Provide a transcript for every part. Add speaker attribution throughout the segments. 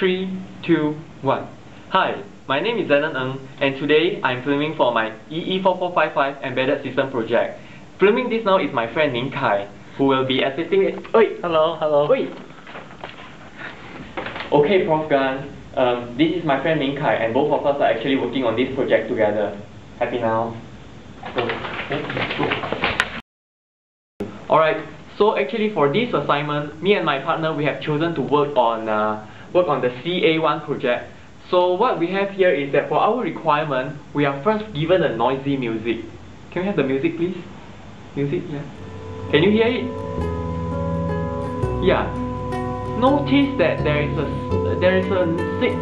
Speaker 1: 3, 2, 1. Hi, my name is Zenon, and today I'm filming for my EE4455 embedded system project. Filming this now is my friend Ming, who will be assisting me. Oi!
Speaker 2: Hello.
Speaker 1: Oi! Okay, Prof. Gan. This is my friend Ming, and both of us are actually working on this project together. Happy now? Alright, so actually for this assignment, me and my partner, we have chosen to work on the CA1 project. So what we have here is that for our requirement, we are first given a noisy music. Can we have the music, please? Music, yeah. Can you hear it? Yeah. Notice that there is a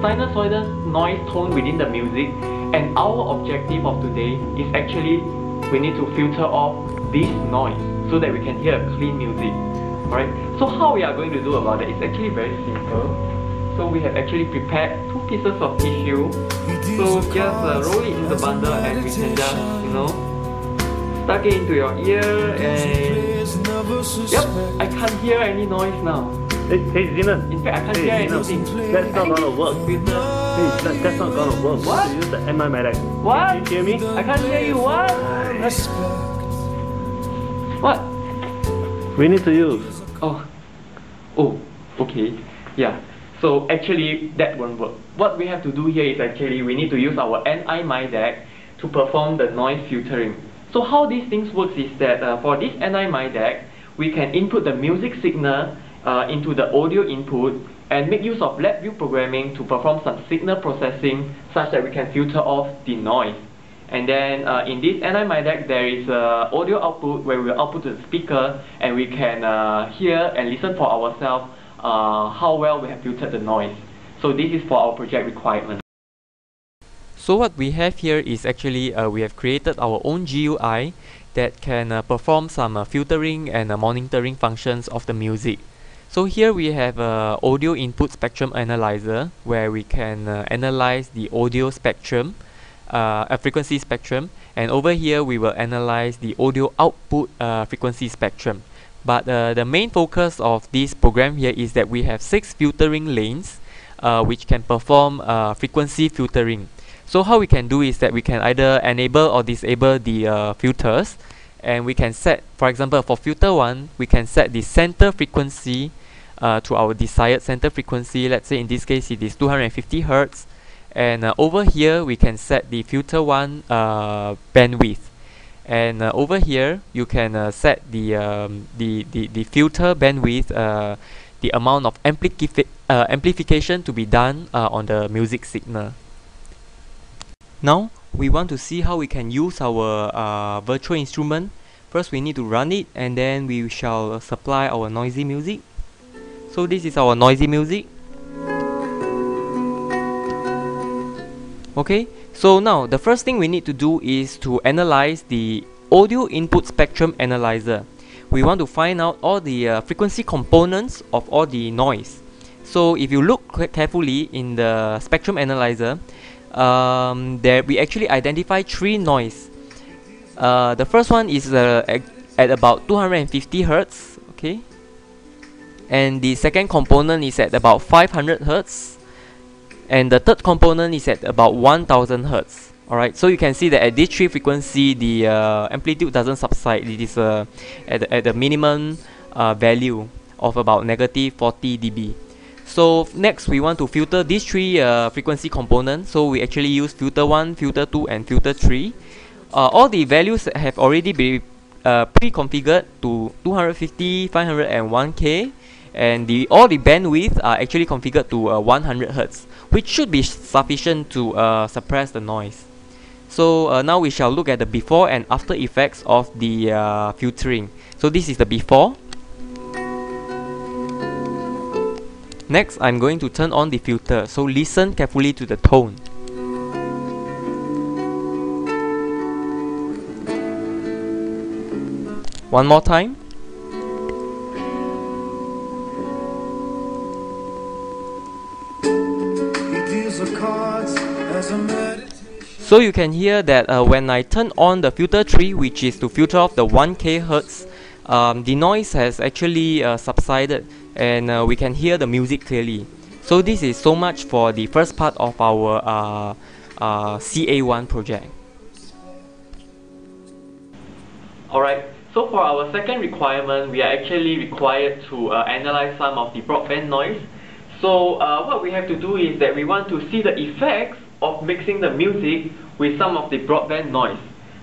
Speaker 1: sinusoidal noise tone within the music, and our objective of today is actually we need to filter off this noise so that we can hear a clean music. Alright. So how we are going to do about it is actually very simple. So we have actually prepared 2 pieces of tissue. So just roll it in the bundle and we can just, stuck it into your ear and... Yep, I can't hear any noise now.
Speaker 2: Hey Zenon.
Speaker 1: In fact, I can't hear anything.
Speaker 2: That's not gonna work. That's not gonna work.
Speaker 1: What?
Speaker 2: Use the MI Medic.
Speaker 1: What?
Speaker 2: Can you hear me?
Speaker 1: I can't hear you. What? What?
Speaker 2: We need to use.
Speaker 1: Oh, okay. Yeah. So actually that won't work. What we have to do here is actually we need to use our NI MIDAC to perform the noise filtering. So how these things works is that for this NI MIDAC, we can input the music signal into the audio input and make use of lab view programming to perform some signal processing such that we can filter off the noise. And then in this NI MIDAC, there is audio output where we will output to the speaker and we can hear and listen for ourselves how well we have filtered the noise. So this is for our project requirement.
Speaker 3: So what we have here is actually we have created our own GUI that can perform some filtering and monitoring functions of the music. So here we have audio input spectrum analyzer where we can analyze the audio spectrum, frequency spectrum, and over here we will analyze the audio output frequency spectrum. But the main focus of this program here is that we have 6 filtering lanes which can perform frequency filtering. So how we can do is that we can either enable or disable the filters, and we can set, for example, for filter 1, we can set the center frequency to our desired center frequency. Let's say in this case it is 250 Hz, and over here we can set the filter 1 bandwidth. And over here you can set the filter bandwidth, the amount of amplification to be done on the music signal. Now we want to see how we can use our virtual instrument. First we need to run it, and then we shall supply our noisy music. So this is our noisy music. Okay. So now the first thing we need to do is to analyze the audio input spectrum analyzer. We want to find out all the frequency components of all the noise. So if you look carefully in the spectrum analyzer, there we actually identify 3 noise. The first one is at about 250 Hz, okay, and the second component is at about 500 Hz. And the third component is at about 1000 Hz. Alright, so you can see that at this 3 frequency, the amplitude doesn't subside. It is at the minimum value of about -40 dB. So next we want to filter these 3 frequency components. So we actually use filter 1, filter 2, and filter 3. All the values have already been pre-configured to 250, 500, and 1K. And all the bandwidth are actually configured to 100 Hz, which should be sufficient to suppress the noise. So now we shall look at the before and after effects of the filtering. So this is the before. Next, I'm going to turn on the filter, so listen carefully to the tone. One more time. So you can hear that when I turn on the filter 3, which is to filter off the 1K Hz, the noise has actually subsided, and we can hear the music clearly. So this is so much for the first part of our CA1 project.
Speaker 1: Alright, so for our second requirement, we are actually required to analyze some of the broadband noise. So what we have to do is that we want to see the effects of mixing the music with some of the broadband noise.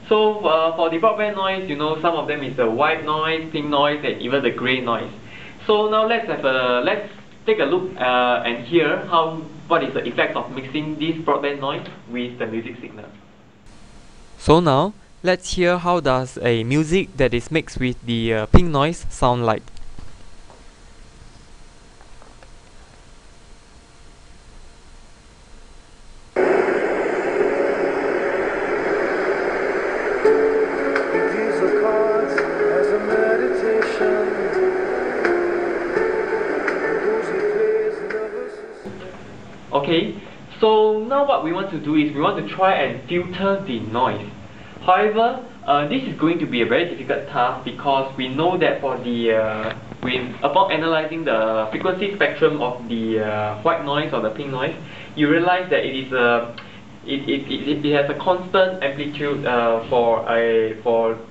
Speaker 1: So for the broadband noise, you know, some of them is the white noise, pink noise, and even the gray noise. So now let's take a look and hear what is the effect of mixing this broadband noise with the music signal.
Speaker 3: So now let's hear how does a music that is mixed with the pink noise sound like.
Speaker 1: Okay, so now what we want to do is we want to try and filter the noise. However, this is going to be a very difficult task because we know that for the upon analyzing the frequency spectrum of the white noise or the pink noise, you realize that it has a constant amplitude for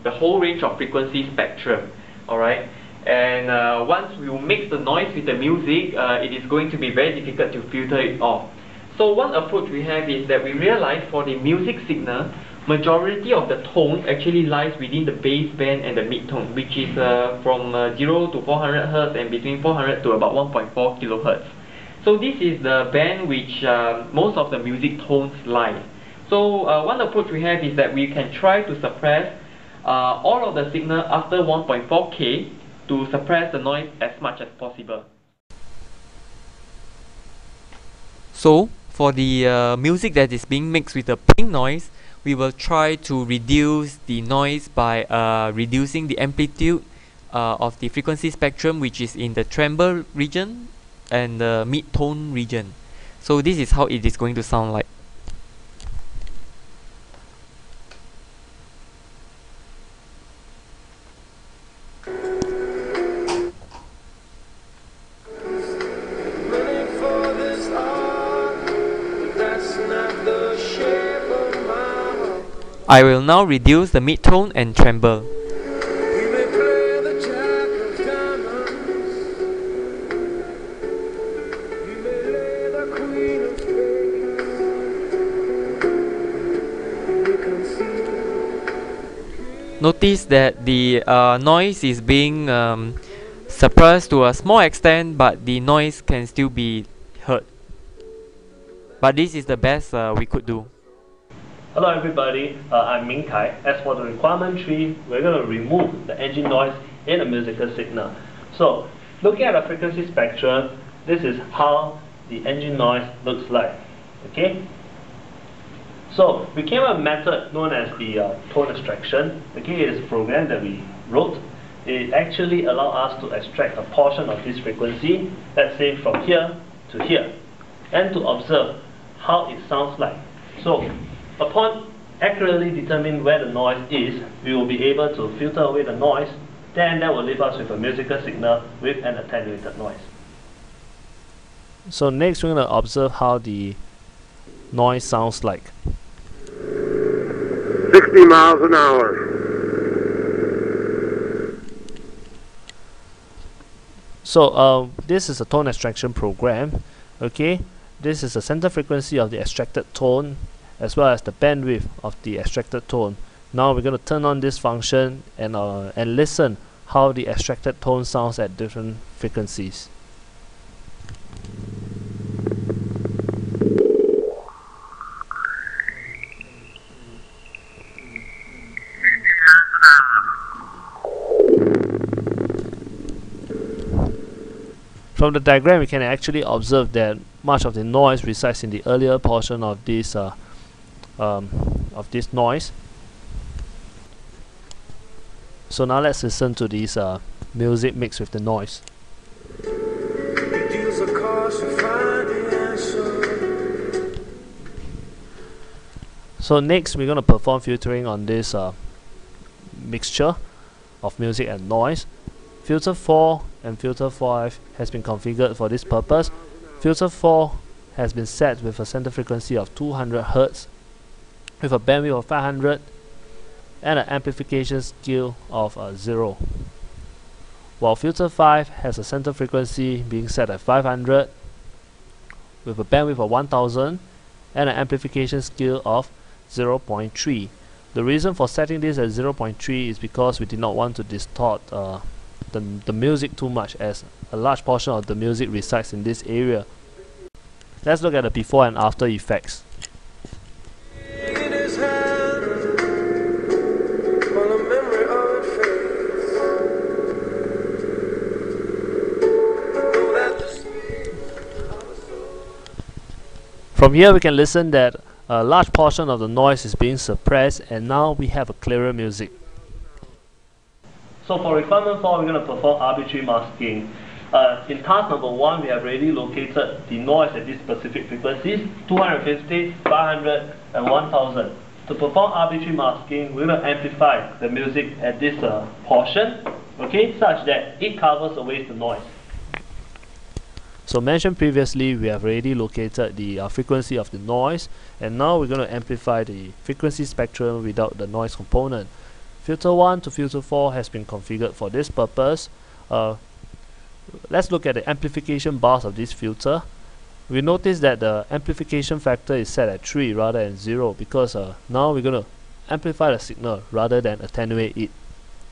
Speaker 1: the whole range of frequency spectrum. All right. And once we mix the noise with the music, it is going to be very difficult to filter it off. So one approach we have is that we realize for the music signal, majority of the tones actually lies within the bass band and the mid-tone, which is from 0 to 400 Hz and between 400 to about 1.4 kHz. So this is the band which most of the music tones lie. So one approach we have is that we can try to suppress all of the signal after 1.4K to suppress the noise as much as possible.
Speaker 3: So for the music that is being mixed with the pink noise, we will try to reduce the noise by reducing the amplitude of the frequency spectrum, which is in the tremble region and the mid-tone region. So this is how it is going to sound like. I will now reduce the mid-tone and tremble. Notice that the noise is being suppressed to a small extent, but the noise can still be heard. But this is the best we could do.
Speaker 2: Hello everybody, I'm Ming. As for the requirement 3, we're going to remove the engine noise in a musical signal. So, looking at the frequency spectrum, this is how the engine noise looks like. Okay? So, we came up with a method known as the tone extraction. Okay, it is a program that we wrote. It actually allows us to extract a portion of this frequency, let's say from here to here, and to observe how it sounds like. So, upon accurately determining where the noise is, we will be able to filter away the noise, then that will leave us with a musical signal with an attenuated noise.
Speaker 4: So next we're going to observe how the noise sounds like.
Speaker 5: 60 miles an hour.
Speaker 4: So this is a tone extraction program. Okay, this is the center frequency of the extracted tone as well as the bandwidth of the extracted tone. Now we're going to turn on this function and listen how the extracted tone sounds at different frequencies. From the diagram, we can actually observe that much of the noise resides in the earlier portion of this noise. So now let's listen to this music mixed with the noise. So next we're going to perform filtering on this mixture of music and noise. Filter 4 and filter 5 has been configured for this purpose. Filter 4 has been set with a center frequency of 200 Hz with a bandwidth of 500 and an amplification scale of 0. While filter 5 has a center frequency being set at 500 with a bandwidth of 1000 and an amplification scale of 0.3. The reason for setting this at 0.3 is because we did not want to distort the music too much, as a large portion of the music resides in this area. Let's look at the before and after effects. From here we can listen that a large portion of the noise is being suppressed, and now we have a clearer music.
Speaker 2: So for requirement 4, we're going to perform arbitrary masking. In task number 1, we have already located the noise at these specific frequencies, 250, 500, and 1000. To perform arbitrary masking, we're going to amplify the music at this portion, okay, such that it covers away the noise.
Speaker 4: So mentioned previously, we have already located the frequency of the noise, and now we're going to amplify the frequency spectrum without the noise component. Filter 1 to filter 4 has been configured for this purpose. Let's look at the amplification bars of this filter. We notice that the amplification factor is set at 3 rather than 0, because now we're going to amplify the signal rather than attenuate it.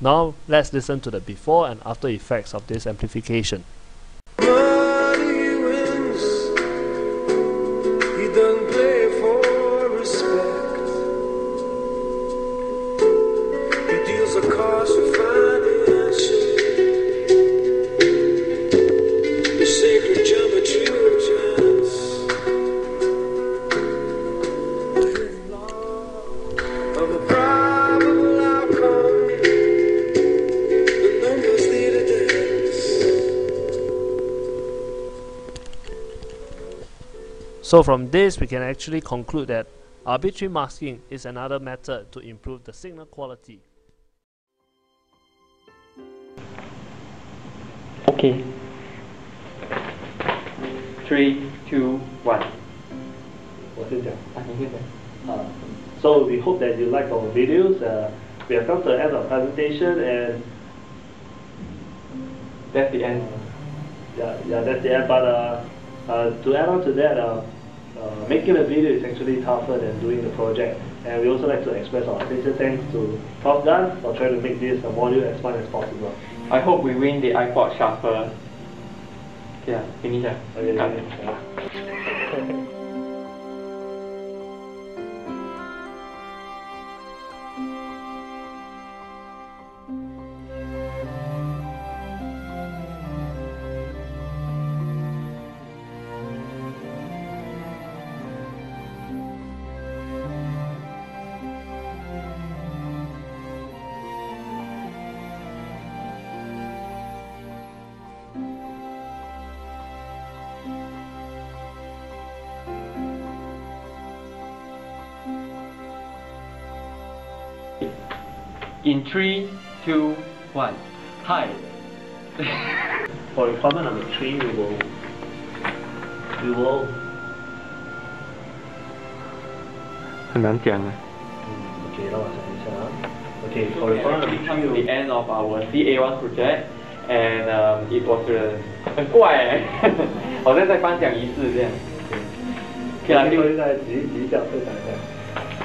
Speaker 4: Now let's listen to the before and after effects of this amplification. So from this we can actually conclude that arbitrary masking is another method to improve the signal quality.
Speaker 1: Okay. 3, 2, 1.
Speaker 2: So we hope that you like our videos. We have come to the end of the presentation, and
Speaker 1: That's the end.
Speaker 2: yeah, that's the end. But to add on to that, making a video is actually tougher than doing the project, and we also like to express our sincere thanks to Prof. Gun for trying to make this module as fun as possible.
Speaker 1: I hope we win the iPod Shuffle. Yeah, finish that.
Speaker 2: Okay.
Speaker 1: In 3, 2, 1. Hi.
Speaker 2: For requirement number 3, we will
Speaker 1: 很难讲啊。
Speaker 2: okay, 让我想一下啊。Okay,
Speaker 1: So
Speaker 2: for
Speaker 1: we
Speaker 2: requirement
Speaker 1: actually
Speaker 2: number
Speaker 1: come
Speaker 2: 3,
Speaker 1: to the end of our CA1 project, and it was 很怪哎，好像在颁奖仪式这样。
Speaker 2: 可以再举手分享一下。